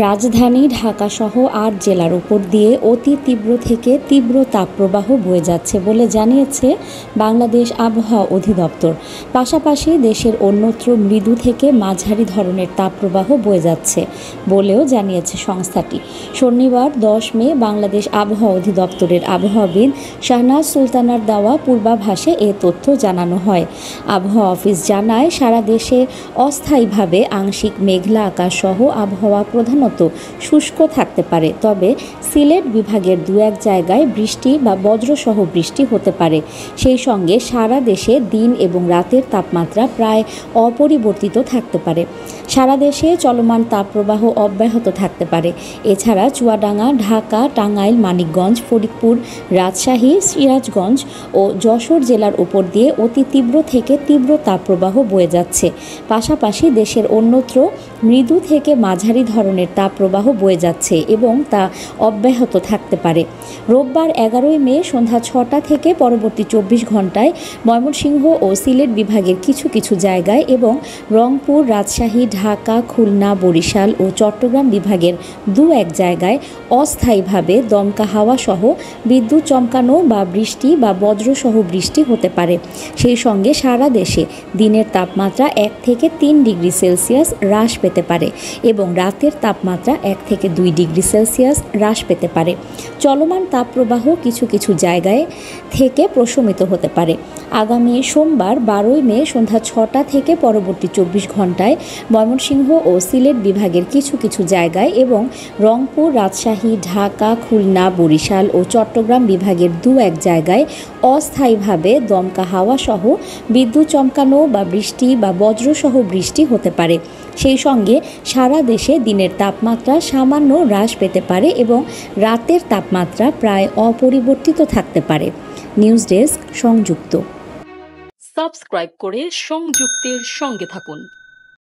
রাজধানী ঢাকাসহ ৮ জেলার উপর দিয়ে অতি তীব্র থেকে তীব্র তাপপ্রবাহ বয়ে যাচ্ছে বলে জানিয়েছে বাংলাদেশ আবহাওয়া অধিদপ্তর। পাশাপাশি দেশের অন্যত্র মৃদু থেকে মাঝারি ধরনের তাপপ্রবাহ বয়ে যাচ্ছে বলেও জানিয়েছে সংস্থাটি। শনিবার ১০ মে বাংলাদেশ আবহাওয়া অধিদপ্তরের আবহাওয়াবিদ শাহনাজ সুলতানার দেওয়া পূর্বাভাসে এ তথ্য জানানো হয়। আবহাওয়া অফিস জানায়, সারা দেশে অস্থায়ীভাবে আংশিক মেঘলা আকাশ সহ আবহাওয়া প্রধানত শুষ্ক থাকতে পারে, তবে সিলেট বিভাগের দু এক জায়গায় বৃষ্টি বা বজ্রসহ বৃষ্টি হতে পারে। সেই সঙ্গে সারা দেশে দিন এবং রাতের তাপমাত্রা প্রায় অপরিবর্তিত থাকতে পারে। সারা দেশে চলমান তাপপ্রবাহ অব্যাহত থাকতে পারে। এছাড়া চুয়াডাঙ্গা, ঢাকা, টাঙ্গাইল, মানিকগঞ্জ, ফরিদপুর, রাজশাহী, সিরাজগঞ্জ ও যশোর জেলার উপর দিয়ে অতি তীব্র থেকে তীব্র তাপপ্রবাহ বয়ে যাচ্ছে। পাশাপাশি দেশের অন্যত্র মৃদু থেকে মাঝারি ধরনের তাপপ্রবাহ বয়ে যাচ্ছে এবং তা অব্যাহত থাকতে পারে। রোববার ১১ মে সন্ধ্যা ৬টা থেকে পরবর্তী ২৪ ঘন্টায় ময়মনসিংহ ও সিলেট বিভাগের কিছু কিছু জায়গায় এবং রংপুর, রাজশাহী, ঢাকা, খুলনা, বরিশাল ও চট্টগ্রাম বিভাগের দু এক জায়গায় অস্থায়ীভাবে দমকা হাওয়া সহ বিদ্যুৎ চমকানো বা বৃষ্টি বা বজ্রসহ বৃষ্টি হতে পারে। সেই সঙ্গে সারা দেশে দিনের তাপমাত্রা ১ থেকে ৩ ডিগ্রি সেলসিয়াস হ্রাস পেতে পারে এবং রাতের তাপমাত্রা ১ থেকে ২ ডিগ্রি সেলসিয়াস হ্রাস পেতে পারে। চলমান তাপপ্রবাহ কিছু কিছু জায়গায় থেকে প্রশমিত হতে পারে। আগামী সোমবার ১২ মে সন্ধ্যা ৬টা থেকে পরবর্তী ২৪ ঘন্টায় ময়মনসিংহ ও সিলেট বিভাগের কিছু কিছু জায়গায় এবং রংপুর, রাজশাহী, ঢাকা, খুলনা, বরিশাল ও চট্টগ্রাম বিভাগের দু এক জায়গায় অস্থায়ীভাবে দমকা হাওয়া সহ বিদ্যুৎ চমকানো বা বৃষ্টি বা বজ্রসহ বৃষ্টি হতে পারে। সেই সঙ্গে সারা দেশে দিনের তাপমাত্রা সামান্য হ্রাস পেতে পারে এবং রাতের তাপমাত্রা প্রায় অপরিবর্তিত থাকতে পারে। নিউজ ডেস্ক, সংযুক্ত। সাবস্ক্রাইব করে সংযুক্তের সঙ্গে থাকুন।